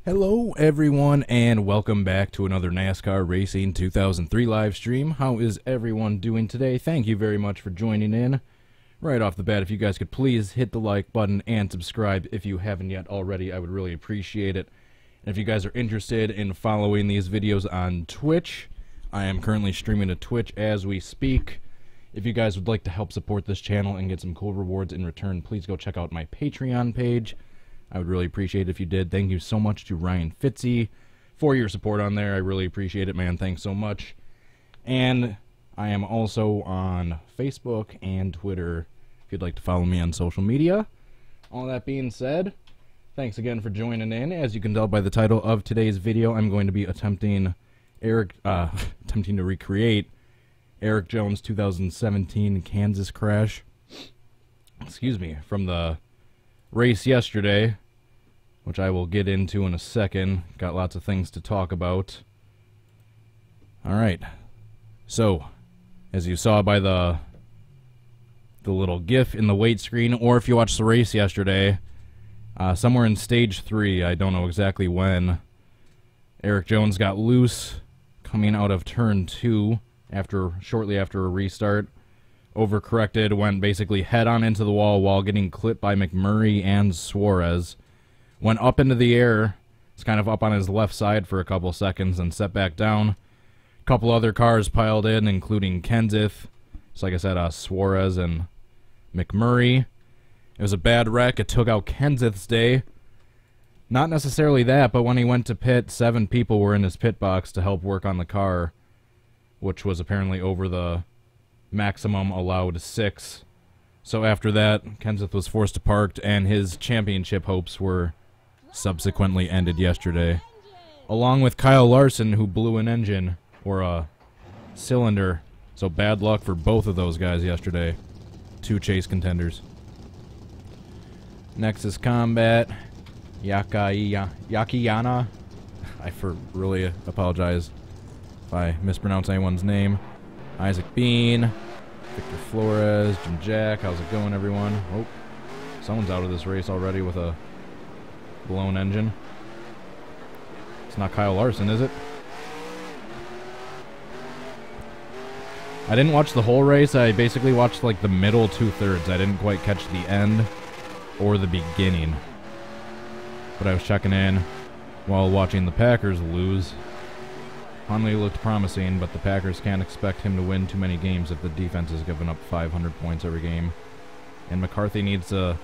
Hello everyone and welcome back to another NASCAR Racing 2003 live stream. How is everyone doing today? Thank you very much for joining in. Right off the bat, if you guys could please hit the like button and subscribe if you haven't yet already, I would really appreciate it. And if you guys are interested in following these videos on Twitch, I am currently streaming to Twitch as we speak. If you guys would like to help support this channel and get some cool rewards in return, please go check out my Patreon page. I would really appreciate it if you did. Thank you so much to Ryan Fitzy for your support on there. I really appreciate it, man. Thanks so much. And I am also on Facebook and Twitter if you'd like to follow me on social media. All that being said, thanks again for joining in. As you can tell by the title of today's video, I'm going to be attempting to recreate Erik Jones' 2017 Kansas crash. Excuse me, from the race yesterday, which I will get into in a second. Got lots of things to talk about. Alright, so as you saw by the little GIF in the wait screen, or if you watched the race yesterday, somewhere in stage 3, I don't know exactly when, Erik Jones got loose coming out of turn 2 shortly after a restart. Overcorrected, went basically head-on into the wall while getting clipped by McMurray and Suarez. Went up into the air, it's kind of up on his left side for a couple seconds, and set back down. A couple other cars piled in, including Kenseth. So like I said, Suarez and McMurray. It was a bad wreck. It took out Kenseth's day. Not necessarily that, but when he went to pit, 7 people were in his pit box to help work on the car, which was apparently over the maximum allowed 6. So after that, Kenseth was forced to park, and his championship hopes were subsequently ended yesterday. Along with Kyle Larson, who blew an engine, or a cylinder. So bad luck for both of those guys yesterday. 2 chase contenders. Next is Combat. Yakiyana. I really apologize if I mispronounce anyone's name. Isaac Bean, Victor Flores, Jim Jack. How's it going, everyone? Oh, someone's out of this race already with a blown engine. It's not Kyle Larson, is it? I didn't watch the whole race. I basically watched like the middle 2/3. I didn't quite catch the end or the beginning. But I was checking in while watching the Packers lose. Hundley looked promising, but the Packers can't expect him to win too many games if the defense is giving up 500 points every game. And McCarthy needs to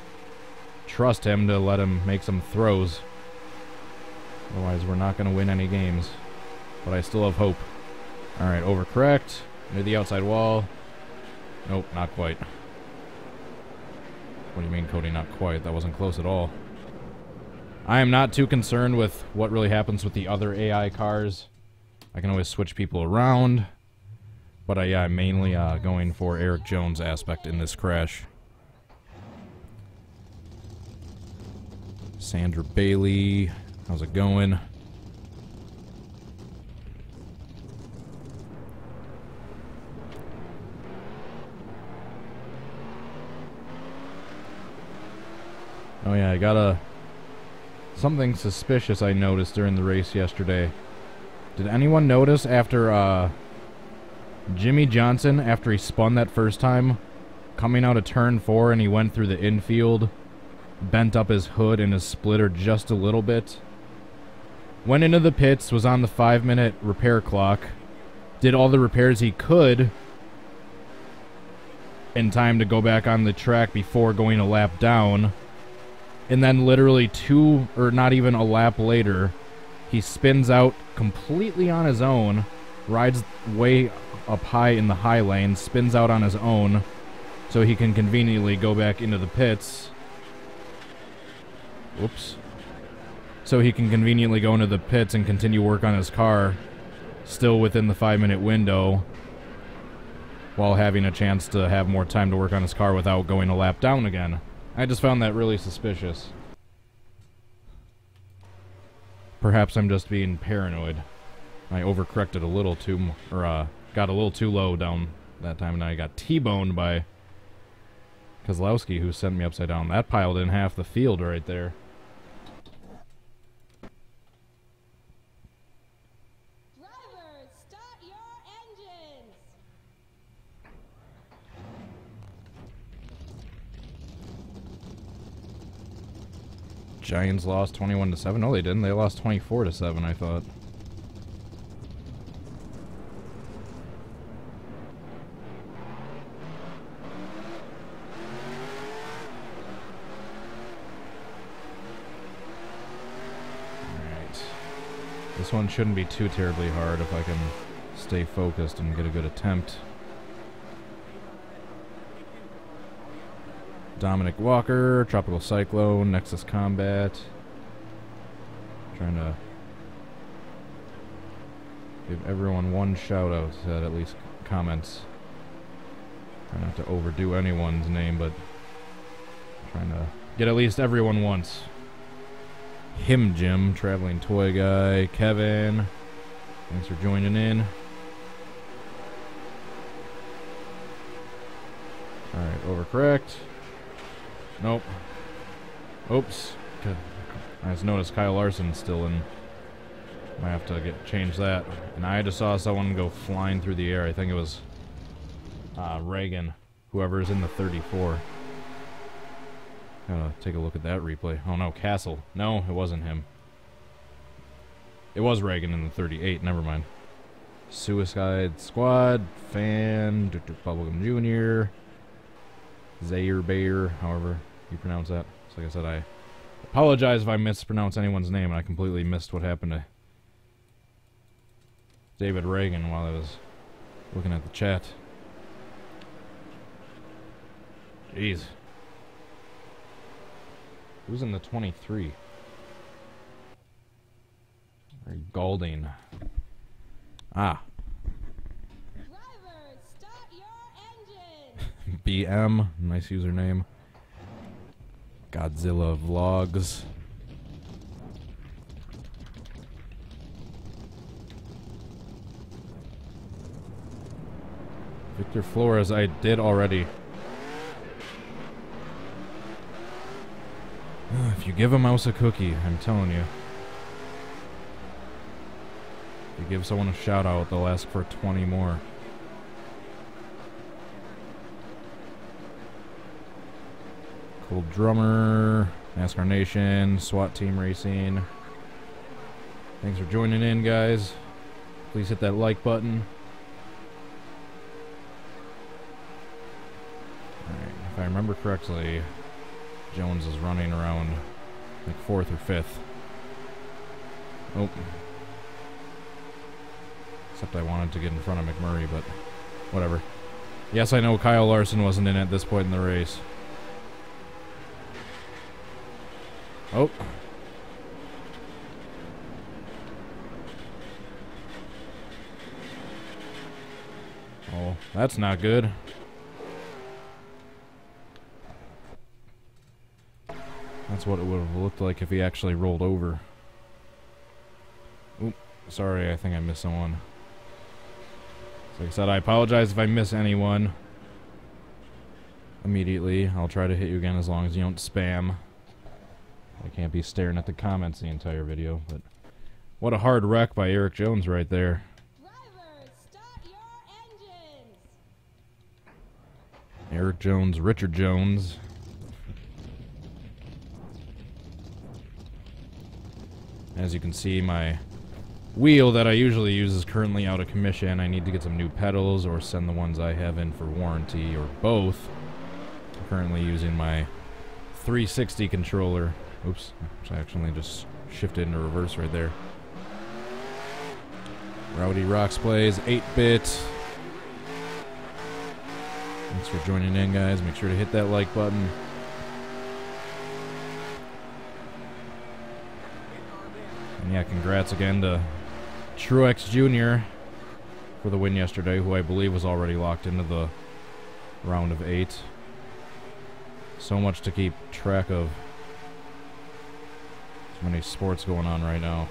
trust him to let him make some throws. Otherwise, we're not going to win any games. But I still have hope. Alright, overcorrect. Near the outside wall. Nope, not quite. What do you mean, Cody, not quite? That wasn't close at all. I am not too concerned with what really happens with the other AI cars. I can always switch people around. But I'm mainly going for Erik Jones' aspect in this crash. Sandra Bailey, how's it going? Oh yeah, I got something suspicious I noticed during the race yesterday. Did anyone notice after Jimmy Johnson, after he spun that first time, coming out of turn 4 and he went through the infield, bent up his hood and his splitter just a little bit, went into the pits, was on the 5-minute repair clock, did all the repairs he could in time to go back on the track before going a lap down, and then literally not even a lap later, he spins out completely on his own, rides way up high in the high lane, spins out on his own, so he can conveniently go back into the pits. Whoops. So he can conveniently go into the pits and continue work on his car, still within the 5-minute window, while having a chance to have more time to work on his car without going a lap down again. I just found that really suspicious. Perhaps I'm just being paranoid. I overcorrected a little too, got a little too low down that time, and I got T-boned by Kozlowski, who sent me upside down. That piled in half the field right there. Giants lost 21-7. No, they didn't. They lost 24-7, I thought. Alright. This one shouldn't be too terribly hard if I can stay focused and get a good attempt. Dominic Walker, Tropical Cyclone, Nexus Combat. Trying to give everyone one shout out that at least comments. Try not to overdo anyone's name, but trying to get at least everyone once. Him Jim, Traveling Toy Guy, Kevin. Thanks for joining in. Alright, overcorrect. Nope. Oops. I just noticed Kyle Larson's still in. Might have to change that. And I just saw someone go flying through the air. I think it was Reagan. Whoever's in the 34. Gotta take a look at that replay. Oh no, Castle. No, it wasn't him. It was Reagan in the 38. Never mind. Suicide Squad. Fan. Bubblegum Jr. Zaire Bayer. However you pronounce that. So like I said, I apologize if I mispronounce anyone's name, and I completely missed what happened to David Reagan while I was looking at the chat. Jeez. Who's in the 23? Galding. Ah. Driver, start your engine. BM, nice username. Godzilla Vlogs. Victor Flores, I did already. If you give a mouse a cookie, I'm telling you. If you give someone a shout out, they'll ask for 20 more. Cool Drummer, NASCAR Nation, SWAT Team Racing. Thanks for joining in, guys. Please hit that like button. Alright, if I remember correctly, Jones is running around like 4th or 5th. Oh. Except I wanted to get in front of McMurray, but whatever. Yes, I know Kyle Larson wasn't in at this point in the race. Oh. Oh, that's not good. That's what it would have looked like if he actually rolled over. Oop, sorry, I think I missed someone. So like I said, I apologize if I miss anyone. Immediately, I'll try to hit you again as long as you don't spam. I can't be staring at the comments the entire video, but what a hard wreck by Erik Jones right there. Driver, start your engines. Erik Jones, Richard Jones. As you can see, my wheel that I usually use is currently out of commission. I need to get some new pedals or send the ones I have in for warranty, or both. I'm currently using my 360 controller. Oops, I actually just shifted into reverse right there. Rowdy Rocks plays 8-bit. Thanks for joining in, guys. Make sure to hit that like button. And yeah, congrats again to Truex Jr. for the win yesterday, who I believe was already locked into the round of 8. So much to keep track of. Too many sports going on right now.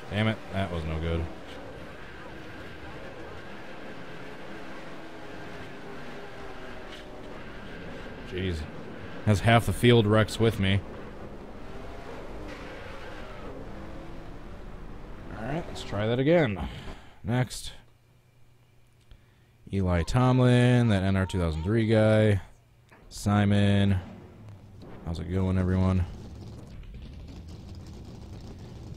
Damn it, that was no good. Jeez. Has half the field wrecks with me. Alright, let's try that again. Next. Eli Tomlin, that NR2003 guy. Simon. How's it going, everyone?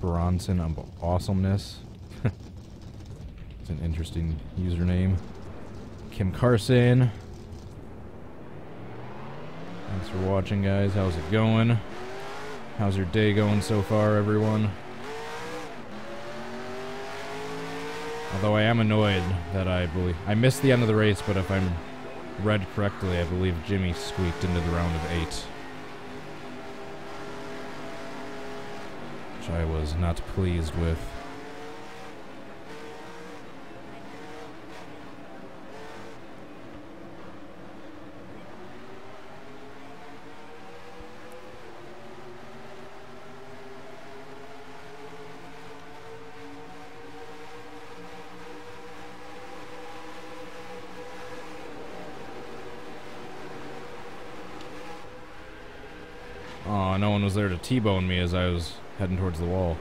Bronson of Awesomeness. It's an interesting username. Kim Carson. Thanks for watching, guys. How's it going? How's your day going so far, everyone? Although I am annoyed that I missed the end of the race, but if I'm read correctly, I believe Jimmy squeaked into the round of 8. Which I was not pleased with. Oh, no one was there to T-bone me as I was heading towards the wall.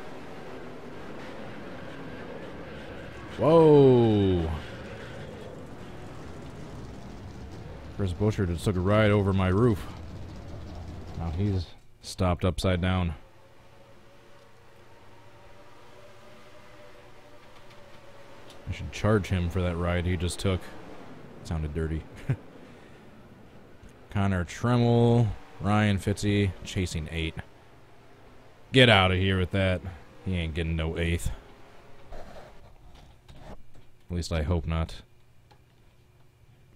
Whoa! Chris Butcher just took a ride over my roof. Now he's stopped upside down. I should charge him for that ride he just took. Sounded dirty. Connor Tremmel. Ryan Fitzy, chasing 8. Get out of here with that. He ain't getting no 8th. At least I hope not.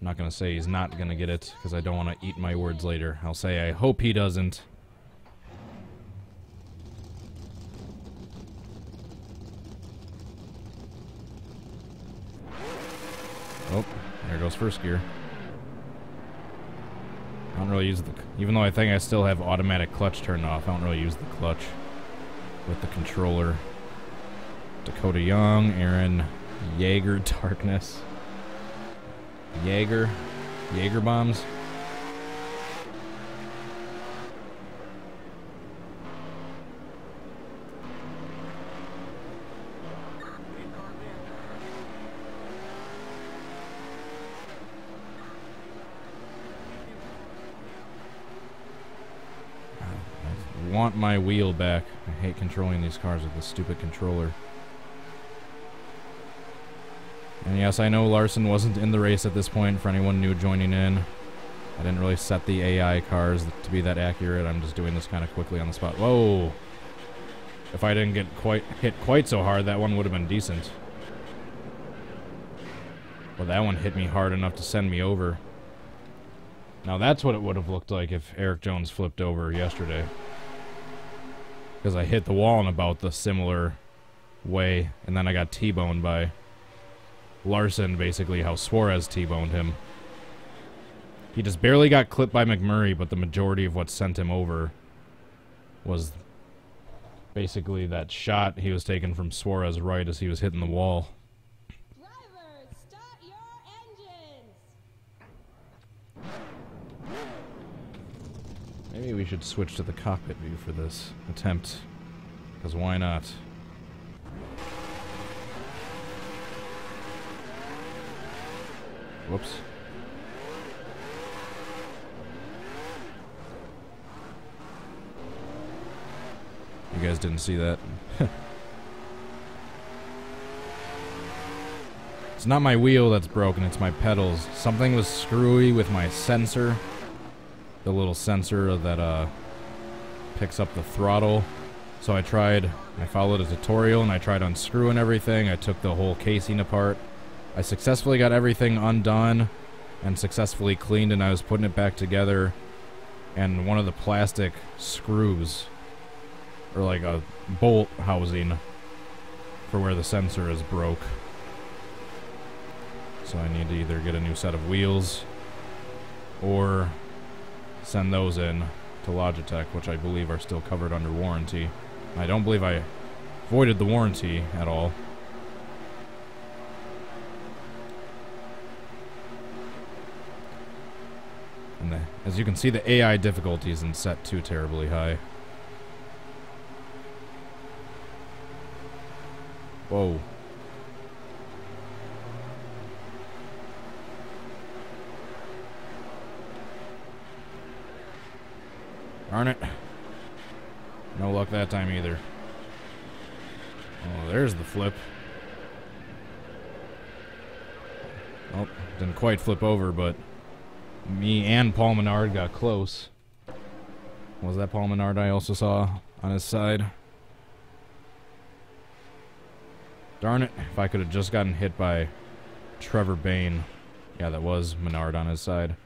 I'm not gonna say he's not gonna get it, because I don't want to eat my words later. I'll say I hope he doesn't. Oh, there goes first gear. I don't really use the... Even though I think I still have automatic clutch turned off, I don't really use the clutch with the controller. Dakota Young, Aaron Jaeger, Darkness. Jaeger bombs. Want my wheel back. I hate controlling these cars with this stupid controller. And yes, I know Larson wasn't in the race at this point for anyone new joining in. I didn't really set the AI cars to be that accurate. I'm just doing this kind of quickly on the spot. Whoa! If I didn't get hit quite so hard, that one would have been decent. Well, that one hit me hard enough to send me over. Now that's what it would have looked like if Erik Jones flipped over yesterday. Because I hit the wall in about the similar way, and then I got T-boned by Larson, basically how Suarez T-boned him. He just barely got clipped by McMurray, but the majority of what sent him over was basically that shot he was taking from Suarez right as he was hitting the wall. Drivers, start your engines. Maybe we should switch to the cockpit view for this attempt, because why not? Whoops. You guys didn't see that. It's not my wheel that's broken, it's my pedals. Something was screwy with my sensor. The little sensor that picks up the throttle. So I followed a tutorial and I tried unscrewing everything. I took the whole casing apart. I successfully got everything undone and successfully cleaned, and I was putting it back together, and one of the plastic screws, or like a bolt housing for where the sensor is broke. So I need to either get a new set of wheels or send those in to Logitech, which I believe are still covered under warranty. I don't believe I voided the warranty at all. And as you can see, the AI difficulty isn't set too terribly high. Whoa. Darn it. No luck that time either. Oh, there's the flip. Oh, didn't quite flip over, but me and Paul Menard got close. Was that Paul Menard I also saw on his side? Darn it, if I could have just gotten hit by Trevor Bain. Yeah, that was Menard on his side.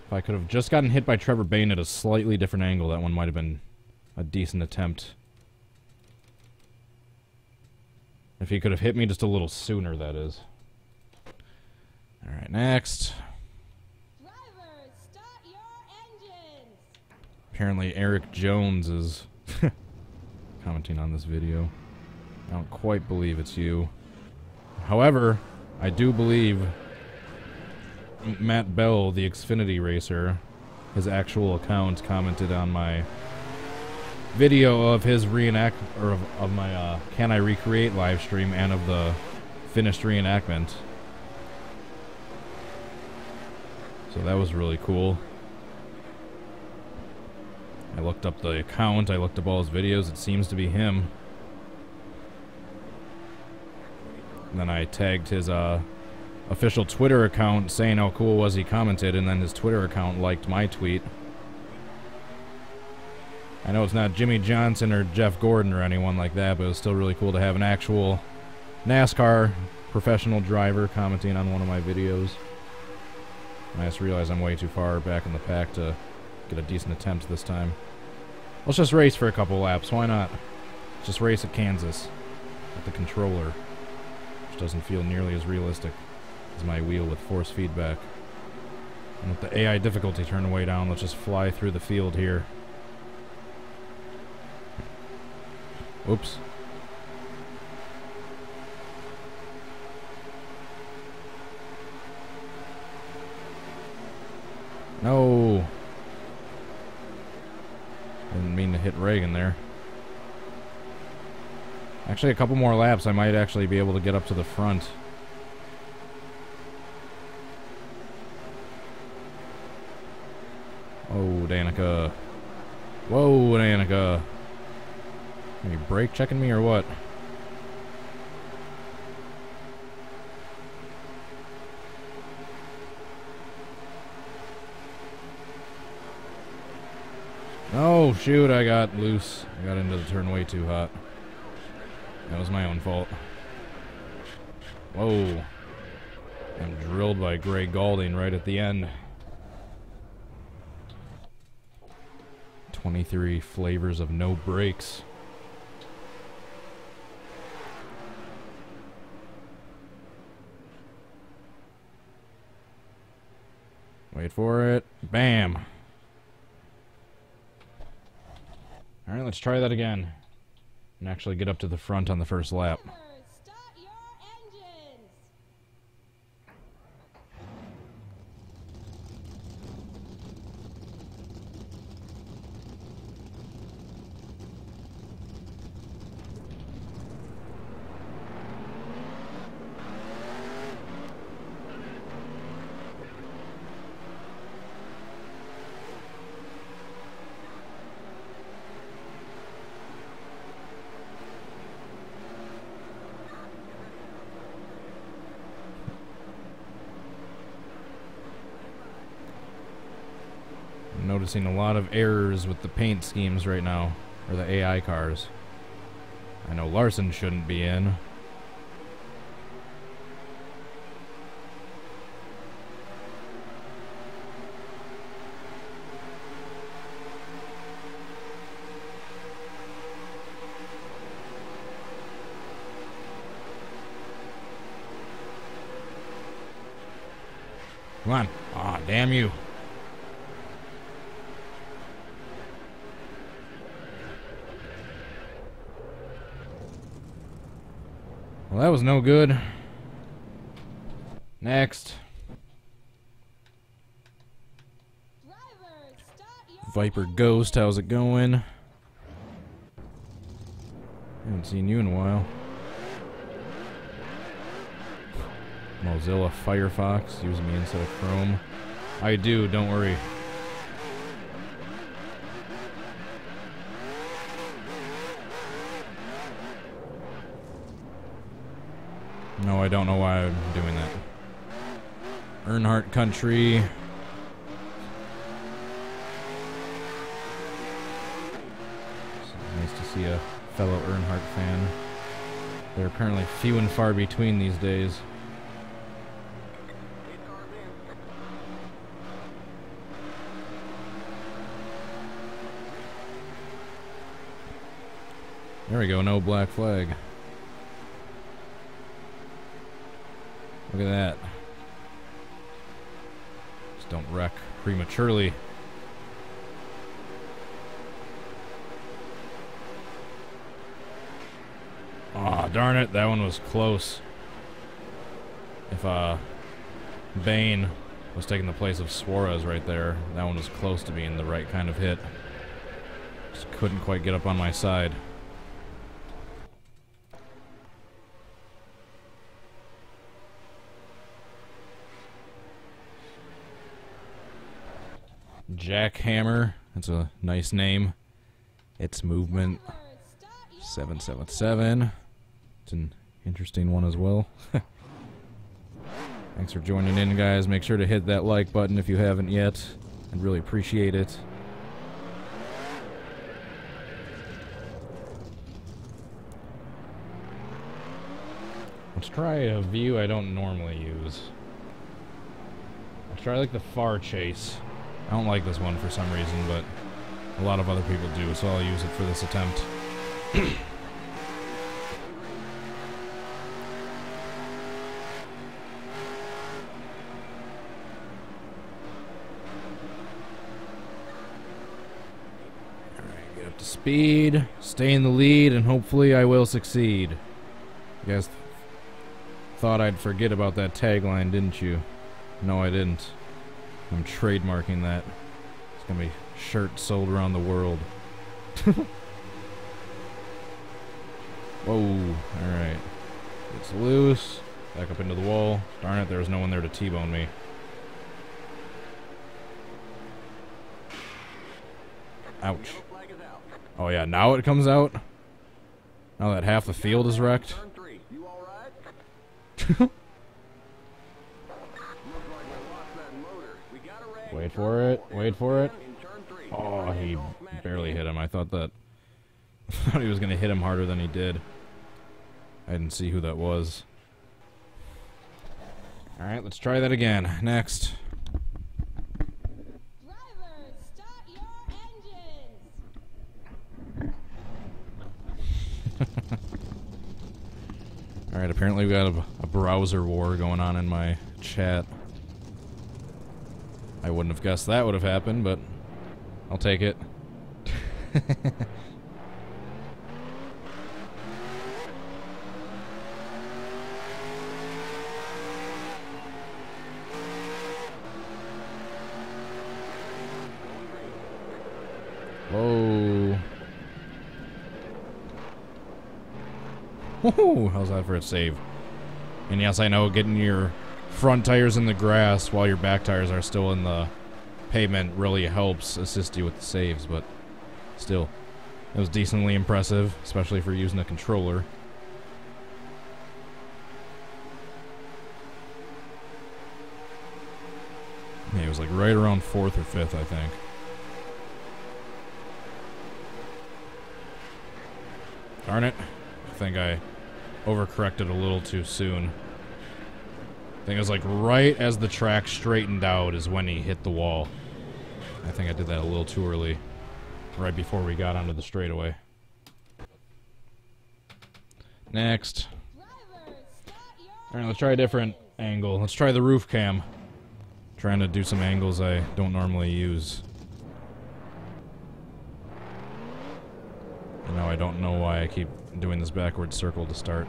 If I could have just gotten hit by Trevor Bain at a slightly different angle, that one might have been a decent attempt. If he could have hit me just a little sooner, that is. Alright, next. Drivers, start your engines. Apparently Eric Jones is commenting on this video. I don't quite believe it's you. However, I do believe Matt Bell, the Xfinity racer, his actual account, commented on my video of his of my Can I Recreate live stream and of the finished reenactment. So that was really cool. I looked up the account, I looked up all his videos, it seems to be him. And then I tagged his official Twitter account saying how cool it was he commented, and then his Twitter account liked my tweet. I know it's not Jimmy Johnson or Jeff Gordon or anyone like that, but it was still really cool to have an actual NASCAR professional driver commenting on one of my videos. I just realized I'm way too far back in the pack to get a decent attempt this time. Let's just race for a couple laps, why not? Let's just race at Kansas with the controller, which doesn't feel nearly as realistic as my wheel with force feedback. And with the AI difficulty turned way down, let's just fly through the field here. Oops. No. Didn't mean to hit Reagan there. Actually, a couple more laps, I might actually be able to get up to the front. Oh, Danica. Whoa, Danica. Are you brake checking me or what? Oh, shoot, I got loose. I got into the turn way too hot. That was my own fault. Whoa. I'm drilled by Gray Galding right at the end. 23 flavors of no brakes. Wait for it. Bam. Alright, let's try that again. And actually get up to the front on the first lap. Drivers, start your engines. Noticing a lot of errors with the paint schemes right now, or the AI cars. I know Larson shouldn't be in. Come on. Aw, damn you. Well, that was no good. Next. Drivers, start your Viper Ghost, how's it going? Haven't seen you in a while. Mozilla Firefox, using me instead of Chrome. I do, don't worry. No, I don't know why I'm doing that. Earnhardt Country. Nice to see a fellow Earnhardt fan. They're apparently few and far between these days. There we go, no black flag. Look at that. Just don't wreck prematurely. Aw, darn it, that one was close. If Bain was taking the place of Suarez right there, that one was close to being the right kind of hit. Just couldn't quite get up on my side. Jackhammer, that's a nice name. It's movement 777. It's an interesting one as well. Thanks for joining in, guys. Make sure to hit that like button if you haven't yet. I'd really appreciate it. Let's try a view I don't normally use. Let's try like the far chase. I don't like this one for some reason, but a lot of other people do, so I'll use it for this attempt. Alright, get up to speed, stay in the lead, and hopefully I will succeed. You guys thought I'd forget about that tagline, didn't you? No, I didn't. I'm trademarking that. It's gonna be shirts sold around the world. Whoa, alright. It's loose. Back up into the wall. Darn it, there was no one there to T-bone me. Ouch. Oh yeah, now it comes out? Now that half the field is wrecked? Wait for it, wait for it. Oh, he barely hit him. I thought he was gonna hit him harder than he did. I didn't see who that was. Alright, let's try that again. Next. Drivers, start your engines. Alright, apparently we got a browser war going on in my chat. I wouldn't have guessed that would have happened, but I'll take it. Whoa. Woohoo! How's that for a save? And yes, I know getting your front tires in the grass while your back tires are still in the pavement really helps assist you with the saves, but still, it was decently impressive, especially for using a controller. Yeah, it was like right around 4th or 5th, I think. Darn it. I think I overcorrected a little too soon. I think it was like right as the track straightened out is when he hit the wall. I think I did that a little too early, right before we got onto the straightaway. Next. Alright, let's try a different angle. Let's try the roof cam. Trying to do some angles I don't normally use. You know, I don't know why I keep doing this backward circle to start.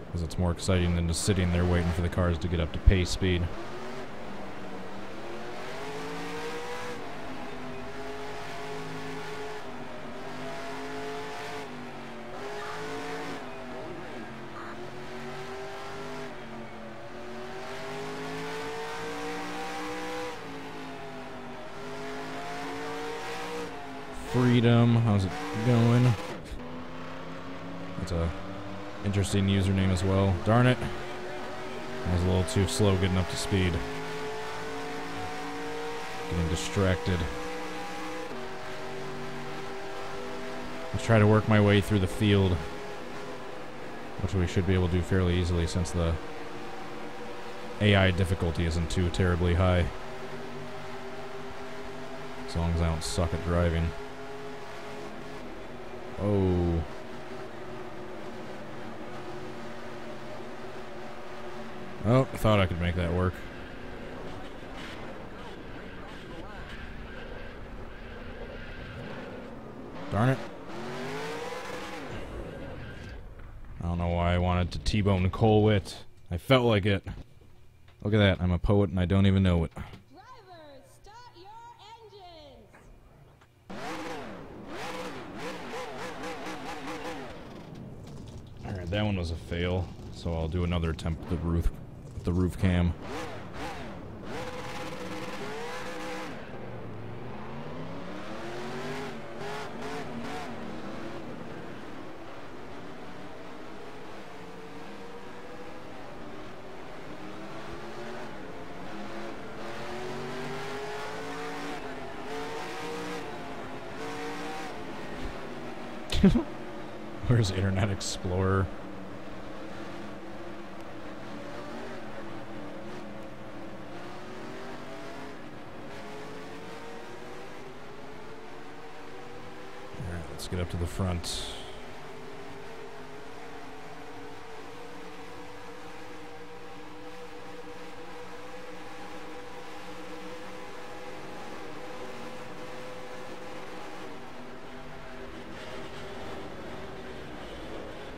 Because it's more exciting than just sitting there waiting for the cars to get up to pace speed. Freedom, how's it going? That's a Interesting username as well. Darn it. I was a little too slow getting up to speed. Getting distracted. Let's try to work my way through the field, which we should be able to do fairly easily since the AI difficulty isn't too terribly high. As long as I don't suck at driving. Oh. Oh, I thought I could make that work. Darn it. I don't know why I wanted to T-bone Colwitt. I felt like it. Look at that. I'm a poet and I don't even know it. Drivers, start your engines. Alright, that one was a fail. So I'll do another attempt with the roof cam. Where's Internet Explorer? Alright, let's get up to the front.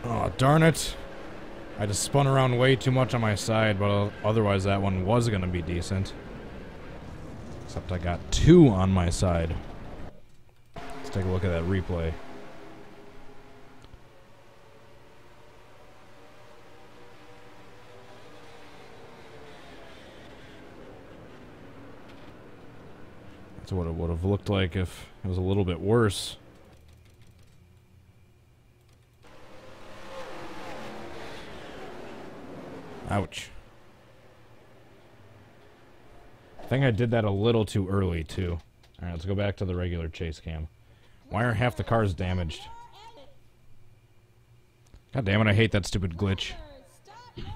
Oh, darn it. I just spun around way too much on my side, but otherwise that one was going to be decent. Except I got two on my side. Let's take a look at that replay. That's what it would have looked like if it was a little bit worse. Ouch. I think I did that a little too early, too. Alright, let's go back to the regular chase cam. Why are half the cars damaged? God damn it, I hate that stupid glitch. Start your engines.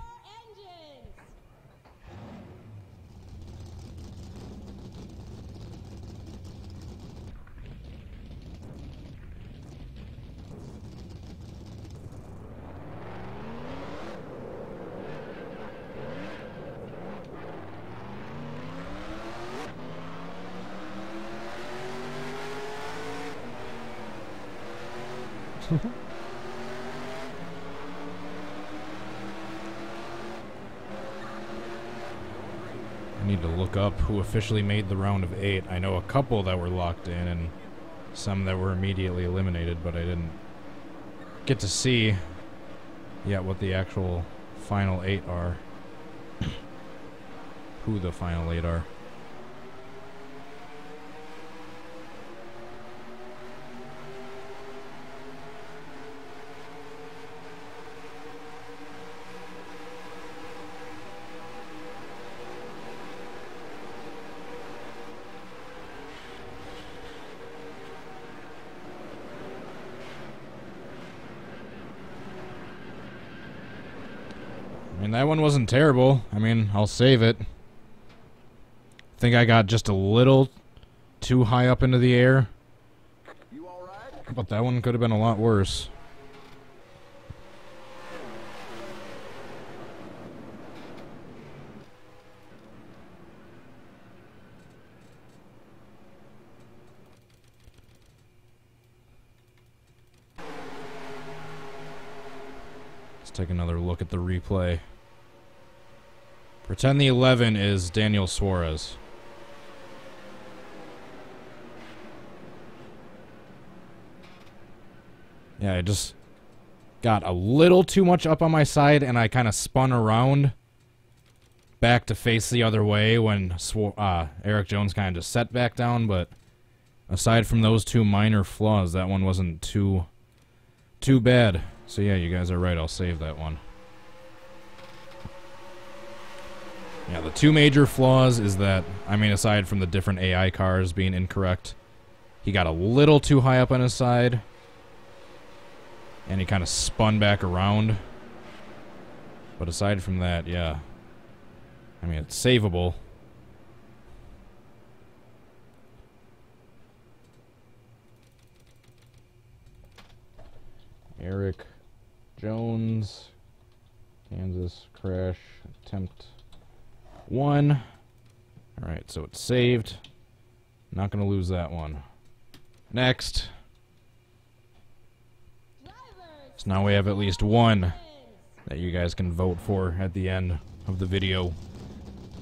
I need to look up who officially made the round of 8. I know a couple that were locked in and some that were immediately eliminated, but I didn't get to see yet what the actual final 8 are. Who the final 8 are. I mean, that one wasn't terrible. I mean, I'll save it. I think I got just a little too high up into the air. You all right? But that one could have been a lot worse. Let's take another look at the replay. Pretend the 11 is Daniel Suarez. Yeah, I just got a little too much up on my side, and I kind of spun around back to face the other way when Erik Jones kind of just set back down, but aside from those two minor flaws, that one wasn't too bad. So yeah, you guys are right, I'll save that one. Yeah, the two major flaws is that, I mean, aside from the different AI cars being incorrect, he got a little too high up on his side, and he kind of spun back around. But aside from that, yeah. I mean, it's savable. Erik Jones, Kansas crash attempt 1. Alright, so it's saved. Not going to lose that one. Next. So now we have at least one that you guys can vote for at the end of the video.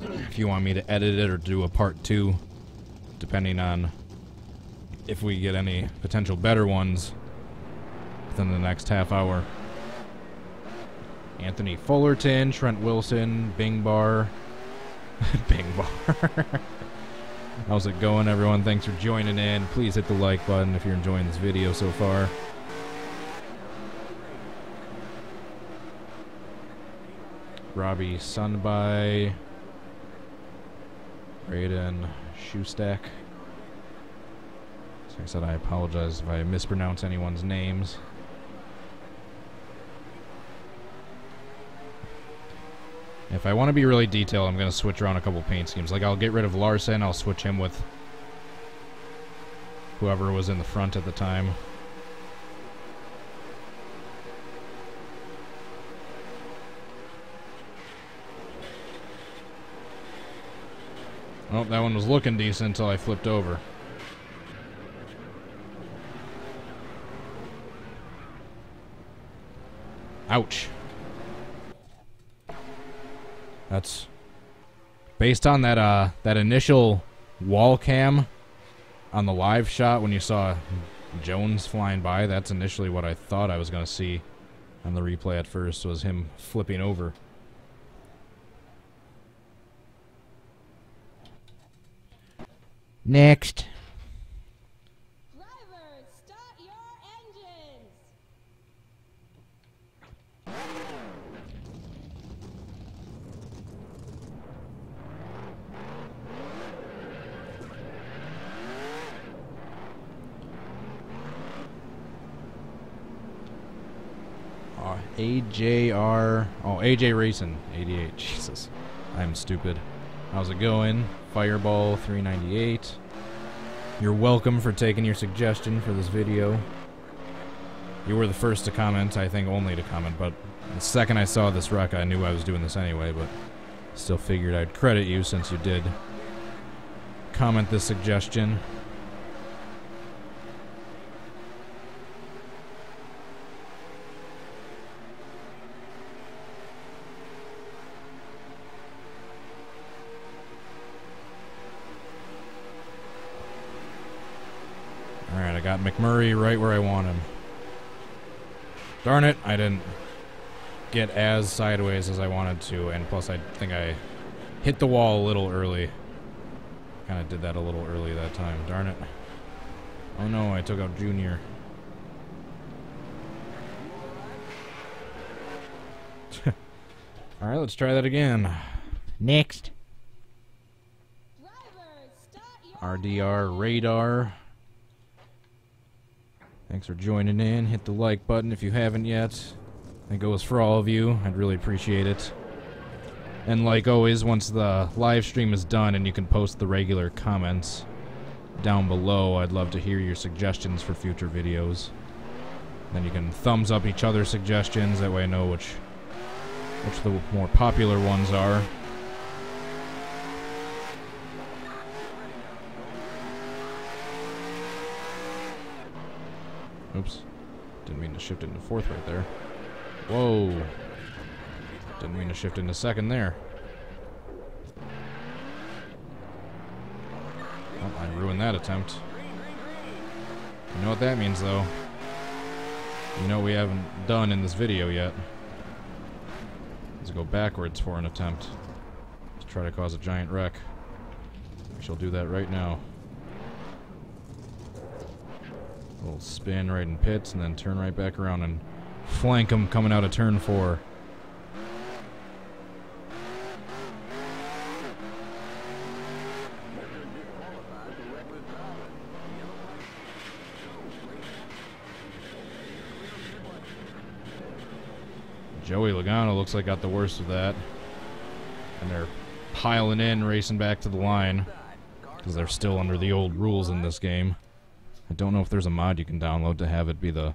If you want me to edit it or do a part 2, depending on if we get any potential better ones within the next half hour. Anthony Fullerton, Trent Wilson, Bing Bar. Bing Bar. How's it going, everyone? Thanks for joining in. Please hit the like button if you're enjoying this video so far. Robbie Sunby, Raiden Shoestack. Like I said, I apologize if I mispronounce anyone's names. If I want to be really detailed, I'm going to switch around a couple paint schemes. Like, I'll get rid of Larson, I'll switch him with whoever was in the front at the time. Oh, that one was looking decent until I flipped over. Ouch. That's based on that that initial wall cam on the live shot when you saw Jones flying by. That's initially what I thought I was going to see on the replay at first, was him flipping over. Next. Drivers, start your engines. AJR. Oh, AJ Racing 88. Jesus. I'm stupid. How's it going? Fireball 398. You're welcome for taking your suggestion for this video. You were the first to comment, I think only to comment, but the second I saw this wreck I knew I was doing this anyway, but still figured I'd credit you since you did comment this suggestion. Alright, I got McMurray right where I want him. Darn it, I didn't get as sideways as I wanted to, and plus I think I hit the wall a little early. Kind of did that a little early that time, darn it. Oh no, I took out Junior. Alright, let's try that again. Next. Drivers, start your RDR Radar. Thanks for joining in. Hit the like button if you haven't yet. That goes for all of you. I'd really appreciate it. And like always, once the live stream is done and you can post the regular comments down below, I'd love to hear your suggestions for future videos. Then you can thumbs up each other's suggestions. That way I know which the more popular ones are. Oops. Didn't mean to shift into fourth right there. Whoa. Didn't mean to shift into second there. Oh, I ruined that attempt. You know what that means, though. You know what we haven't done in this video yet. Let's go backwards for an attempt to try to cause a giant wreck. We shall do that right now. A little spin right in pits and then turn right back around and flank him coming out of turn 4. Joey Logano looks like got the worst of that. And they're piling in, racing back to the line. Because they're still under the old rules in this game. I don't know if there's a mod you can download to have it be the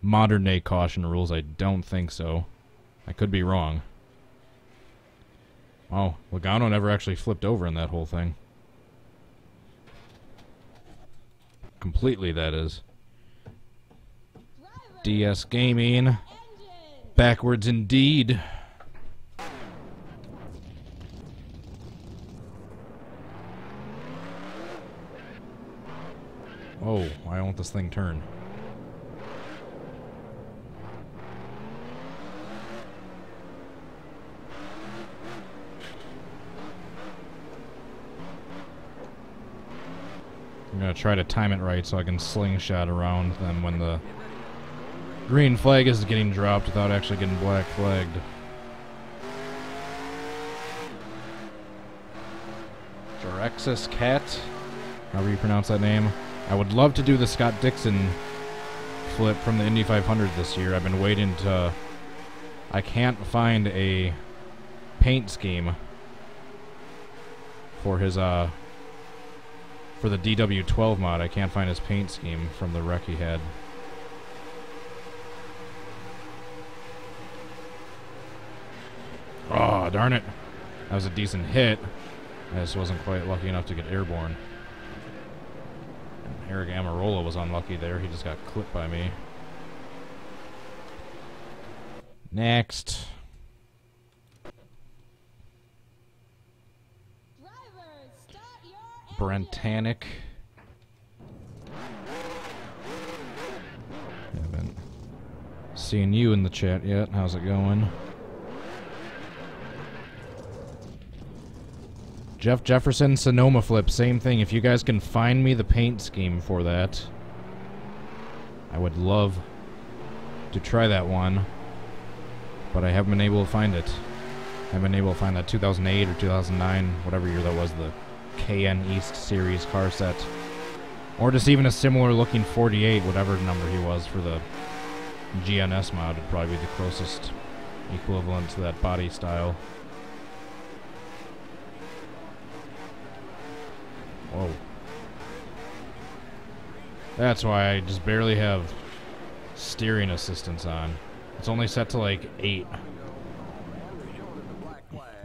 modern day caution rules. I don't think so. I could be wrong. Oh, Logano never actually flipped over in that whole thing. Completely, that is. DS Gaming. Backwards indeed. Oh, why won't this thing turn? I'm gonna try to time it right so I can slingshot around them when the green flag is getting dropped without actually getting black flagged. Jarexis Cat, however you pronounce that name. I would love to do the Scott Dixon flip from the Indy 500 this year. I've been waiting to... I can't find a paint scheme for his, for the DW12 mod. I can't find his paint scheme from the wreck he had. Oh, darn it. That was a decent hit. I just wasn't quite lucky enough to get airborne. And Erik Amarola was unlucky there. He just got clipped by me. Next. Brentanic. Haven't seen you in the chat yet. How's it going? Jeff Jefferson Sonoma flip, same thing. If you guys can find me the paint scheme for that, I would love to try that one, but I haven't been able to find it. I haven't been able to find that 2008 or 2009, whatever year that was, the KN East Series car set. Or just even a similar looking 48, whatever number he was for the GNS mod would probably be the closest equivalent to that body style. Whoa. That's why I just barely have steering assistance on. It's only set to like 8.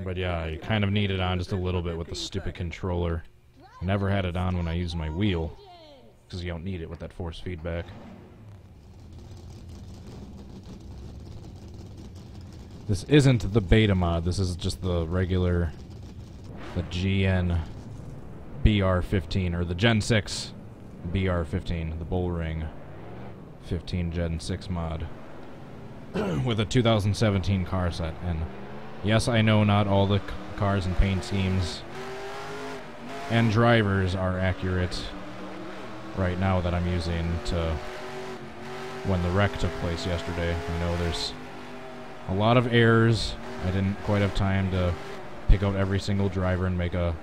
But yeah, you kind of need it on just a little bit with the stupid controller. I never had it on when I used my wheel, because you don't need it with that force feedback. This isn't the beta mod, this is just the regular, the GN BR15, or the Gen 6 BR15, the Bullring 15 Gen 6 mod, with a 2017 car set. And yes, I know not all the cars and paint schemes and drivers are accurate right now that I'm using to when the wreck took place yesterday. I know there's a lot of errors. I didn't quite have time to pick out every single driver and make a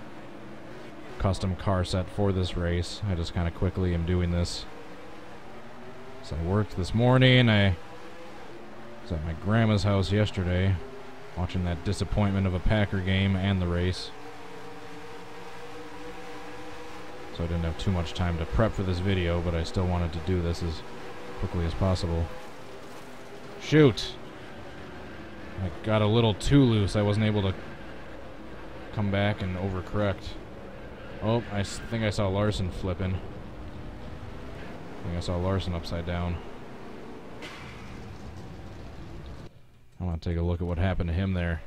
custom car set for this race. I just kind of quickly am doing this. So I worked this morning. I was at my grandma's house yesterday watching that disappointment of a Packer game and the race. So I didn't have too much time to prep for this video, but I still wanted to do this as quickly as possible. Shoot! I got a little too loose. I wasn't able to come back and overcorrect. Oh, I think I saw Larson flipping. I think I saw Larson upside down. I want to take a look at what happened to him there.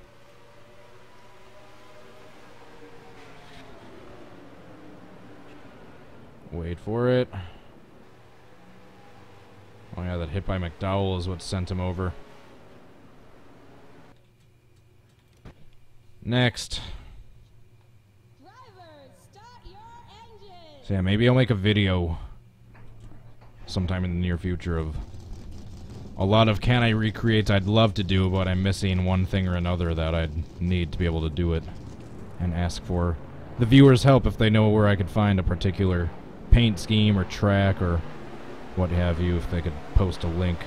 Wait for it. Oh yeah, that hit by McDowell is what sent him over. Next. So yeah, maybe I'll make a video sometime in the near future of a lot of can I recreates I'd love to do, but I'm missing one thing or another that I'd need to be able to do it, and ask for the viewers' help if they know where I could find a particular paint scheme or track or what have you, if they could post a link.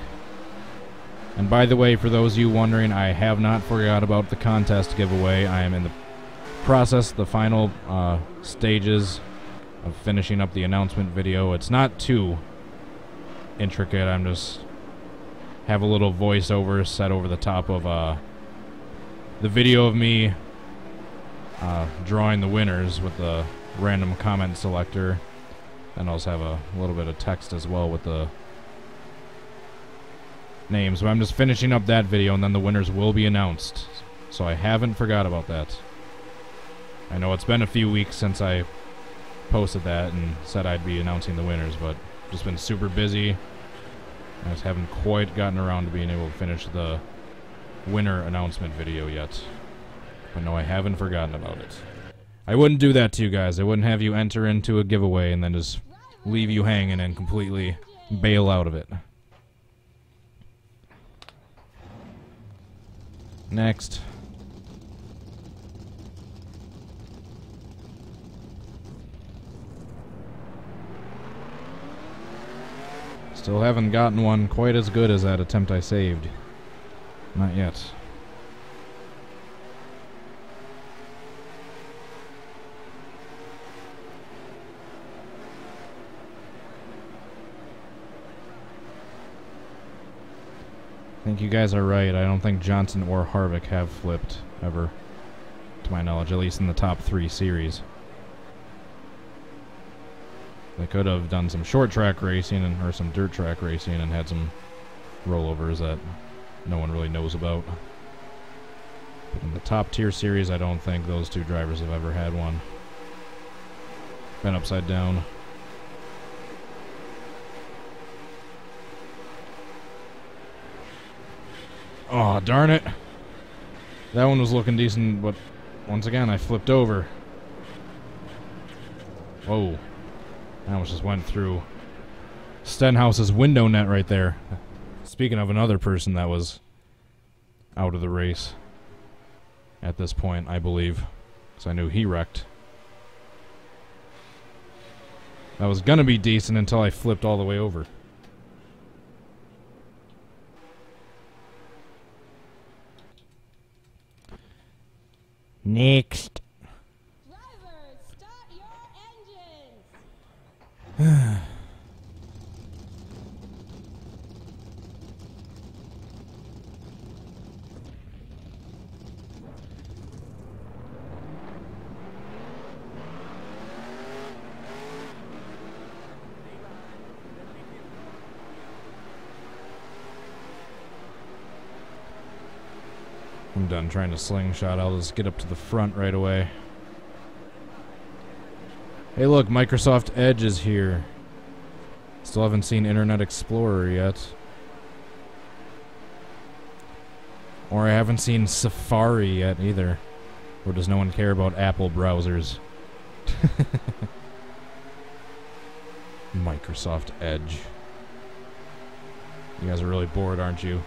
And by the way, for those of you wondering, I have not forgot about the contest giveaway. I am in the process, the final stages of finishing up the announcement video. It's not too intricate. I'm just have a little voiceover set over the top of the video of me drawing the winners with the random comment selector. And also have a little bit of text as well with the names. But I'm just finishing up that video, and then the winners will be announced. So I haven't forgot about that. I know it's been a few weeks since I posted that and said I'd be announcing the winners, but just been super busy. I just haven't quite gotten around to being able to finish the winner announcement video yet. But no, I haven't forgotten about it. I wouldn't do that to you guys. I wouldn't have you enter into a giveaway and then just leave you hanging and completely bail out of it. Next. Still haven't gotten one quite as good as that attempt I saved. Not yet. I think you guys are right. I don't think Johnson or Harvick have flipped ever, to my knowledge, at least in the top 3 series. They could have done some short track racing or some dirt track racing and had some rollovers that no one really knows about. But in the top tier series, I don't think those 2 drivers have ever had one. Been upside down. Oh, darn it. That one was looking decent, but once again, I flipped over. Whoa. That almost just went through Stenhouse's window net right there. Speaking of another person that was out of the race at this point, I believe, because I knew he wrecked. That was gonna be decent until I flipped all the way over. Next. Drivers, start your engines. I'm done trying to slingshot. I'll just get up to the front right away. Hey look, Microsoft Edge is here. Still haven't seen Internet Explorer yet. Or I haven't seen Safari yet either. Or does no one care about Apple browsers? Microsoft Edge. You guys are really bored, aren't you?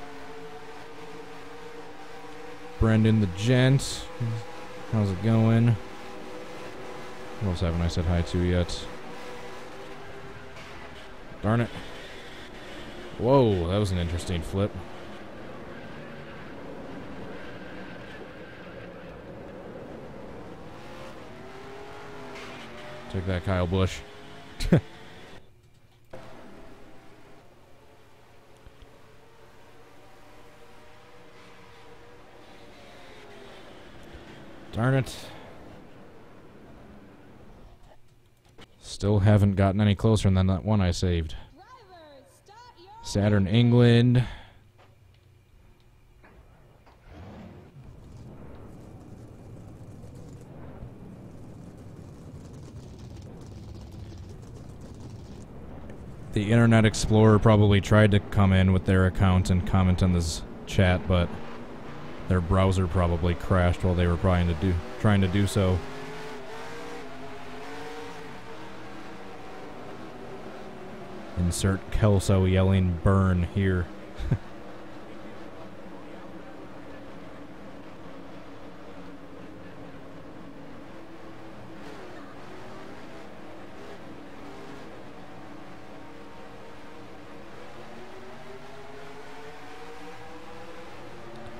Brendan the Gent. How's it going? Who else haven't I said hi to yet? Darn it. Whoa, that was an interesting flip. Take that, Kyle Busch. Darn it. Still haven't gotten any closer than that one I saved. Drivers, start your Saturn, England. The Internet Explorer probably tried to come in with their account and comment on this chat, but their browser probably crashed while they were trying to do so. Insert Kelso yelling burn here.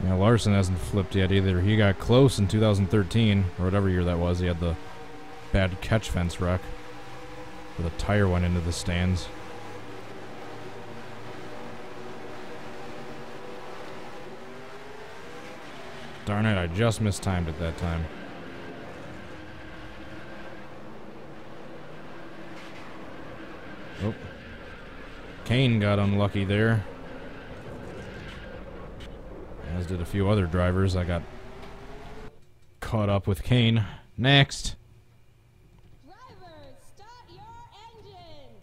Yeah, Larson hasn't flipped yet either. He got close in 2013, or whatever year that was. He had the bad catch fence wreck where the tire went into the stands. Darn it, I just mistimed it that time. Oh. Kane got unlucky there. As did a few other drivers. I got caught up with Kane. Next. Drivers, start your engines.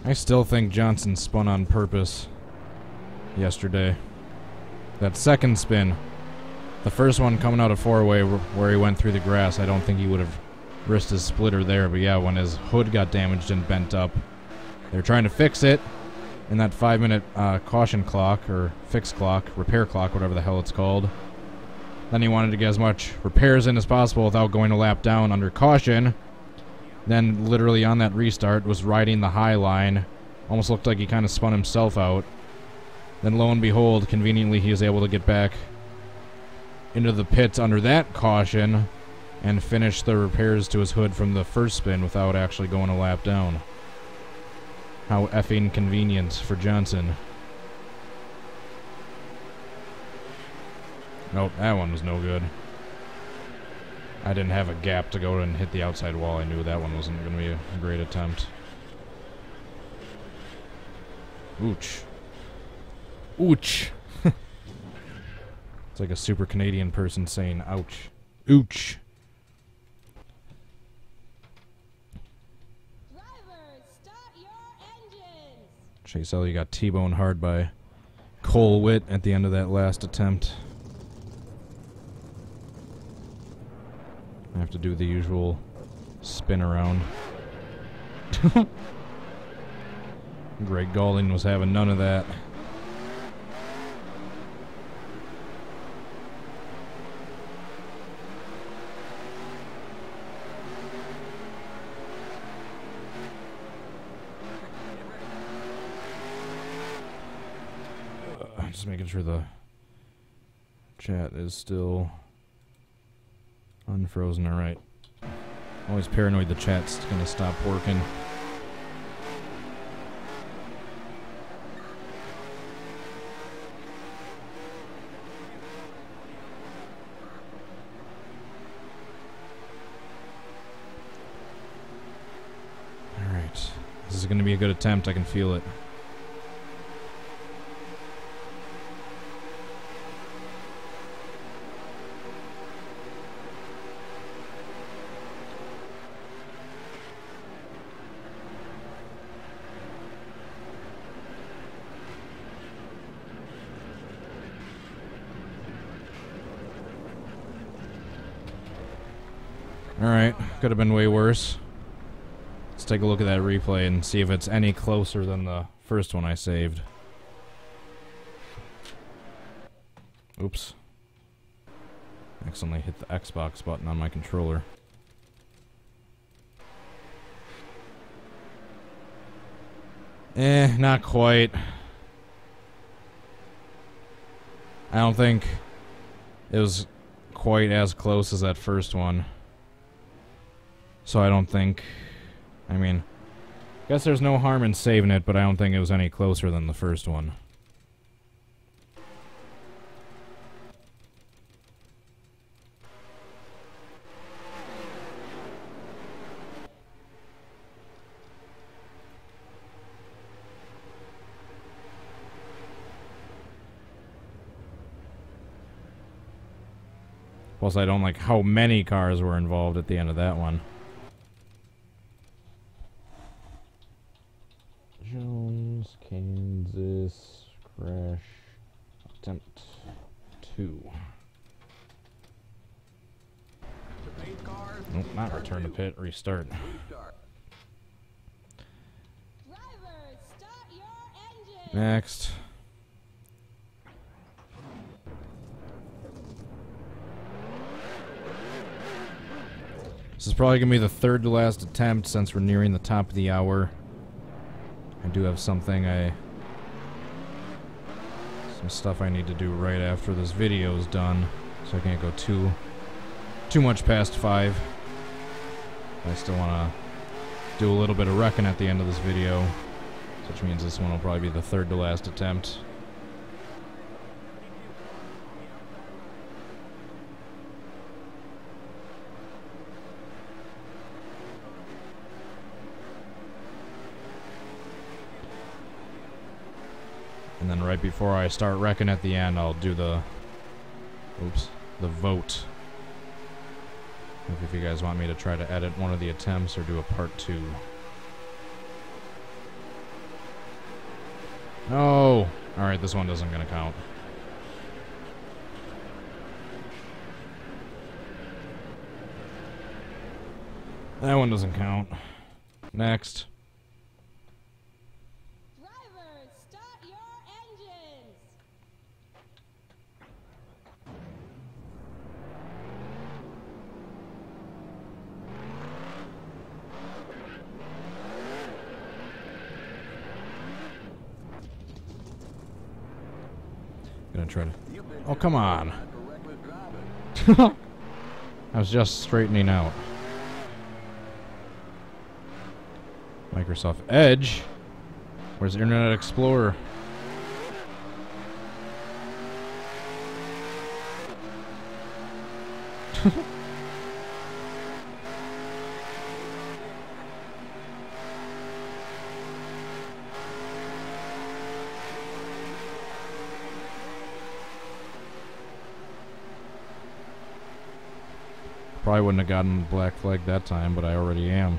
I still think Johnson spun on purpose yesterday. That second spin, the first one coming out of four-way where he went through the grass, I don't think he would have risked his splitter there. But yeah, when his hood got damaged and bent up, they're trying to fix it in that 5-minute caution clock, or fix clock, repair clock, whatever the hell it's called. Then he wanted to get as much repairs in as possible without going a lap down under caution. Then literally on that restart was riding the high line. Almost looked like he kind of spun himself out. Then lo and behold, conveniently he was able to get back into the pits under that caution and finish the repairs to his hood from the first spin without actually going a lap down. How effing convenient for Johnson. Nope, that one was no good. I didn't have a gap to go and hit the outside wall. I knew that one wasn't going to be a great attempt. Ouch. Ouch. It's like a super Canadian person saying ouch. Ouch. Drivers, start your engines. Chase Elliott got T-boned hard by Cole Witt at the end of that last attempt. I have to do the usual spin around. Greg Gaulding was having none of that. Just making sure the chat is still unfrozen. Alright. Always paranoid the chat's gonna stop working. Alright. This is gonna be a good attempt, I can feel it. Alright, could have been way worse. Let's take a look at that replay and see if it's any closer than the first one I saved. Oops. Accidentally hit the Xbox button on my controller. Not quite. I don't think it was quite as close as that first one. So I don't think, I mean, I guess there's no harm in saving it, but I don't think it was any closer than the first one. Plus, I don't like how many cars were involved at the end of that one. Jones, Kansas, crash, attempt 2. Nope, not return to pit, restart. Drivers, start your engines. Next. This is probably going to be the third to last attempt since we're nearing the top of the hour. I do have some stuff I need to do right after this video is done, so I can't go too much past 5. I still want to do a little bit of wrecking at the end of this video, which means this one will probably be the third to last attempt. And then right before I start wrecking at the end, I'll do the vote. If you guys want me to try to edit one of the attempts or do a part 2. No! Alright, this one doesn't gonna count. That one doesn't count. Next. Drivers, start your engines. Gonna try to... You've been Oh, come on. after reckless driving. I was just straightening out. Microsoft Edge? Where's Internet Explorer? Probably wouldn't have gotten the black flag that time, but I already am.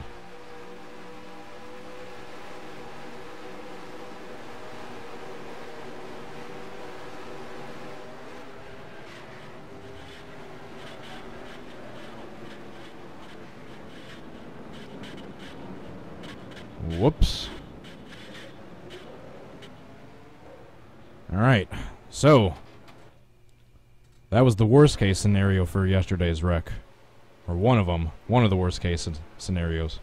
Whoops. Alright, so that was the worst case scenario for yesterday's wreck. Or one of them. One of the worst case scenarios.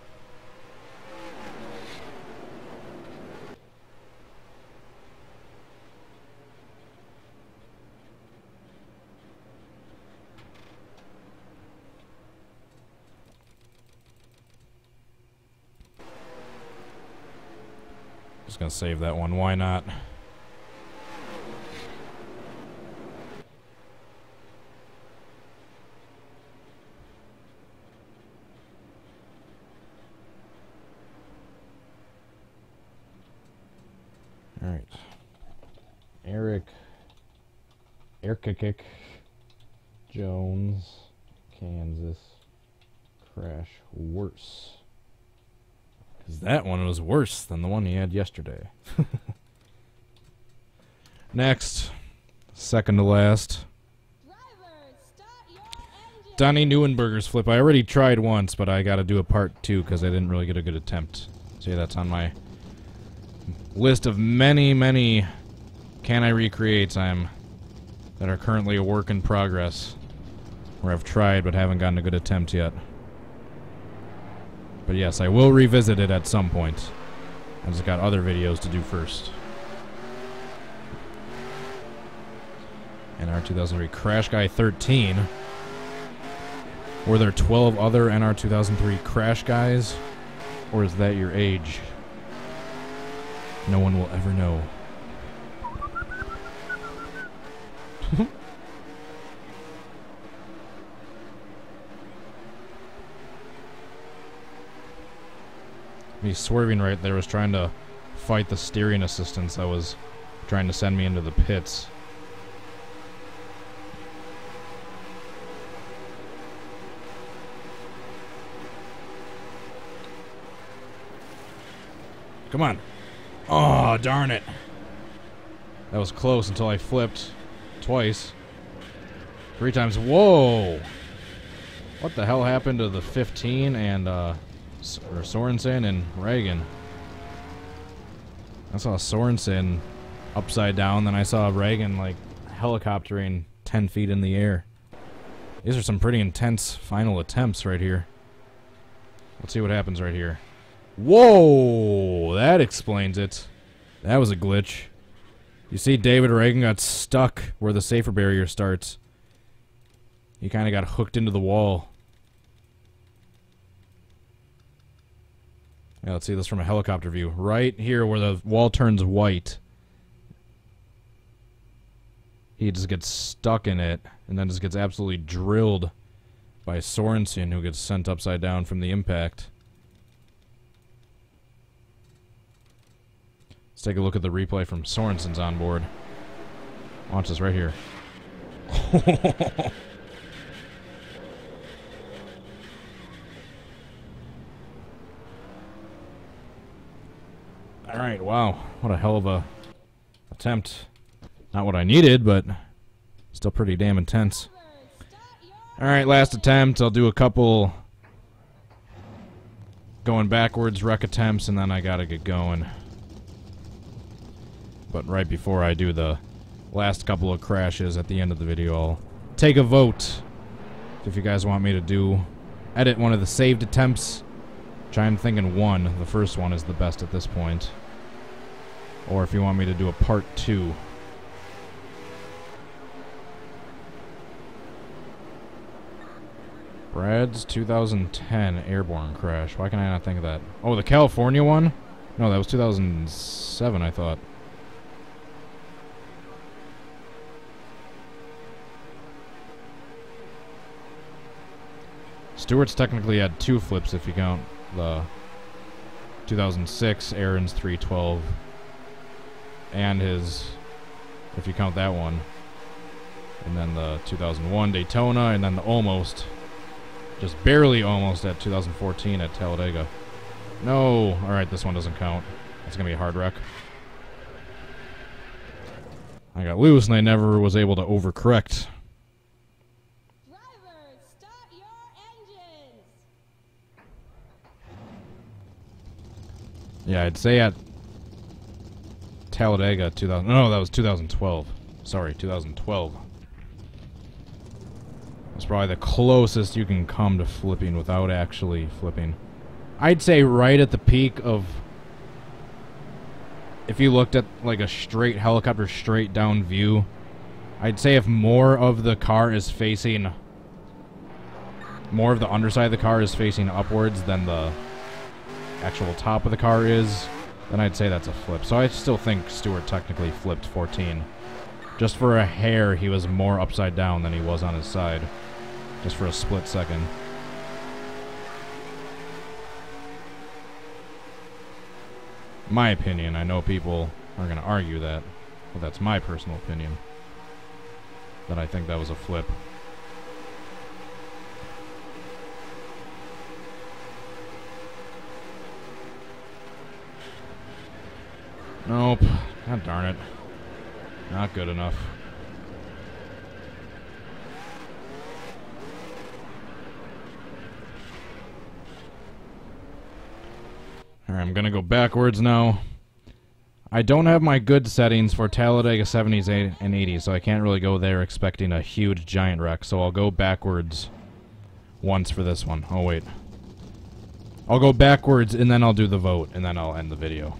Just gonna save that one. Why not? Alright. Erik Jones, Kansas. Crash worse. Because that one was worse than the one he had yesterday. Next. Second to last. Drivers, start your engines. Donnie Neuenberger's flip. I already tried once, but I gotta do a part 2 because I didn't really get a good attempt. So yeah, that's on my list of many can I recreates that are currently a work in progress, where I've tried but haven't gotten a good attempt yet. But yes, I will revisit it at some point. I just got other videos to do first. NR2003 Crash Guy 13. Were there 12 other NR2003 Crash Guys? Or is that your age? No one will ever know. Me swerving right there was trying to fight the steering assistance that was trying to send me into the pits. Come on. Oh, darn it. That was close until I flipped twice. 3 times. Whoa! What the hell happened to the 15 and Sorensen and Reagan? I saw Sorensen upside down, then I saw Reagan like helicoptering 10 feet in the air. These are some pretty intense final attempts right here. Let's see what happens right here. Whoa! That explains it. That was a glitch. You see David Reagan got stuck where the safer barrier starts. He kind of got hooked into the wall. Yeah, let's see this from a helicopter view. Right here where the wall turns white. He just gets stuck in it and then just gets absolutely drilled by Sorensen, who gets sent upside down from the impact. Let's take a look at the replay from Sorensen's onboard. Watch this right here. Alright, wow. What a hell of a attempt. Not what I needed, but still pretty damn intense. Alright, last attempt. I'll do a couple going backwards wreck attempts, and then I gotta get going. But right before I do the last couple of crashes at the end of the video, I'll take a vote if you guys want me to edit one of the saved attempts, which I'm thinking one. The first one is the best at this point. Or if you want me to do a part 2. Brad's 2010 airborne crash. Why can I not think of that? Oh, the California one? No, that was 2007, I thought. Stewart's technically had 2 flips if you count the 2006 Aaron's 312 and his, if you count that one, and then the 2001 Daytona, and then the almost, just barely almost at 2014 at Talladega. No, alright, this one doesn't count. It's gonna be a hard wreck. I got loose and I never was able to overcorrect. Drivers, start your engines. Yeah, I'd say at Talladega 2000. No, that was 2012. Sorry, 2012. That's probably the closest you can come to flipping without actually flipping. I'd say right at the peak of, if you looked at like a straight helicopter straight down view, I'd say if more of the car is facing, more of the underside of the car is facing upwards than the actual top of the car is, then I'd say that's a flip. So I still think Stewart technically flipped 14. Just for a hair, he was more upside down than he was on his side. Just for a split second. My opinion. I know people are going to argue that, but that's my personal opinion. That I think that was a flip. Nope. God darn it. Not good enough. Alright, I'm gonna go backwards now. I don't have my good settings for Talladega 70s and 80s, so I can't really go there expecting a huge giant wreck, so I'll go backwards once for this one. Oh, wait. I'll go backwards, and then I'll do the vote, and then I'll end the video.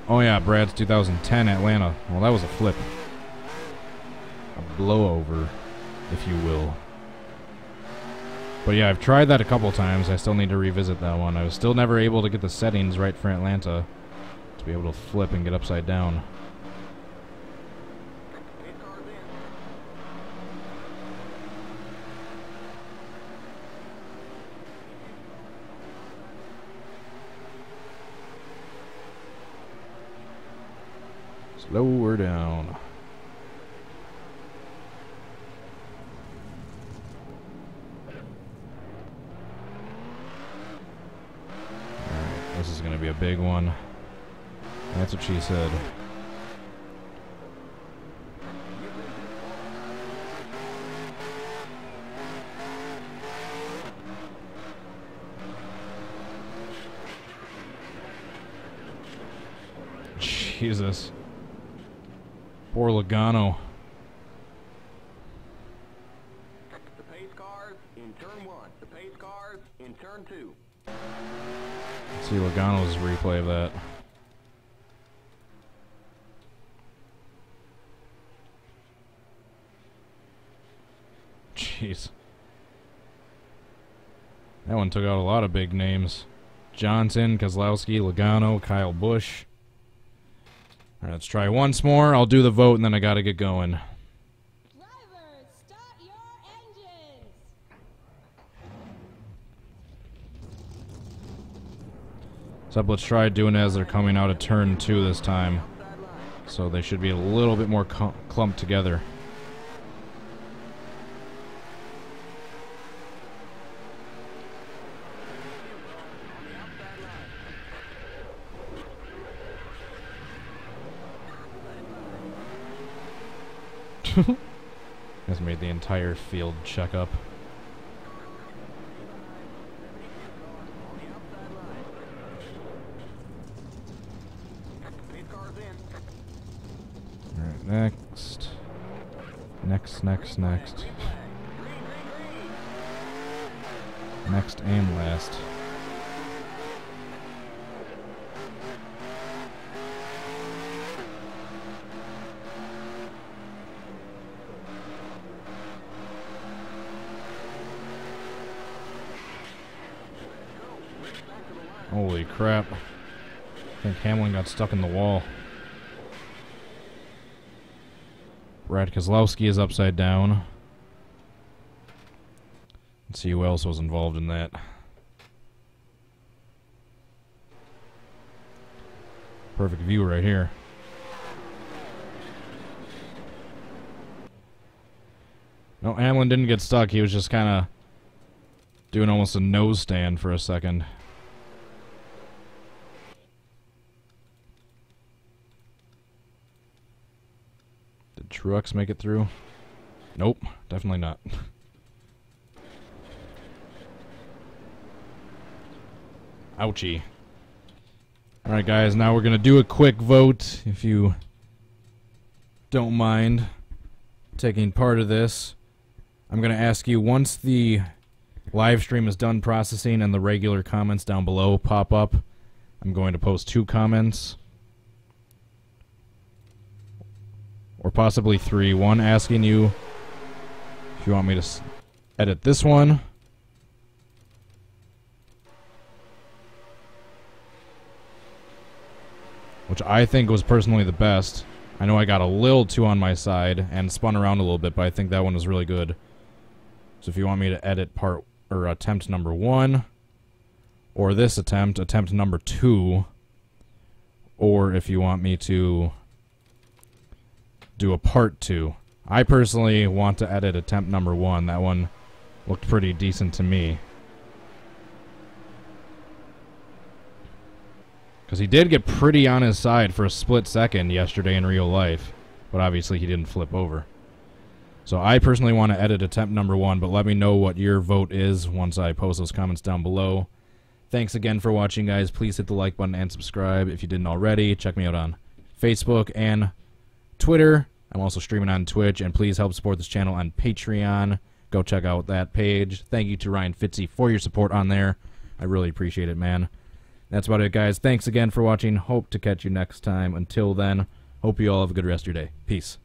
Oh yeah, Brad's 2010 Atlanta. Well, that was a flip. A blowover, if you will. But yeah, I've tried that a couple times. I still need to revisit that one. I was still never able to get the settings right for Atlanta to be able to flip and get upside down. Slow her down. Alright, this is going to be a big one. That's what she said. Jesus. Poor Logano. The pace cars in turn 1. The pace cars in turn 2. Let's see Logano's replay of that. Jeez. That one took out a lot of big names. Johnson, Keselowski, Logano, Kyle Busch. Alright, let's try once more. I'll do the vote and then I gotta get going. Drivers, start your engines. So let's try doing it as they're coming out of turn 2 this time. So they should be a little bit more clumped together. Just made the entire field check up. Alright, next. Next. Next and last. Holy crap. I think Hamlin got stuck in the wall. Brad Keselowski is upside down. Let's see who else was involved in that. Perfect view right here. No, Hamlin didn't get stuck. He was just kind of doing almost a nose stand for a second. Did Truex make it through? Nope, definitely not. Ouchie. Alright guys, now we're going to do a quick vote, if you don't mind taking part of this. I'm going to ask you, once the live stream is done processing and the regular comments down below pop up, I'm going to post 2 comments. Or possibly 3. One asking you if you want me to edit this one. Which I think was personally the best. I know I got a little too on my side and spun around a little bit, but I think that one was really good. So if you want me to edit part or attempt number 1, or this attempt number 2, or if you want me to do a part 2. I personally want to edit attempt number 1. That one looked pretty decent to me. Because he did get pretty on his side for a split second yesterday in real life. But obviously he didn't flip over. So I personally want to edit attempt number 1, but let me know what your vote is once I post those comments down below. Thanks again for watching, guys. Please hit the like button and subscribe if you didn't already. Check me out on Facebook and Twitter. I'm also streaming on Twitch, and please help support this channel on Patreon. Go check out that page. Thank you to Ryan Fitzy for your support on there. I really appreciate it, man. That's about it, guys. Thanks again for watching. Hope to catch you next time. Until then, hope you all have a good rest of your day. Peace.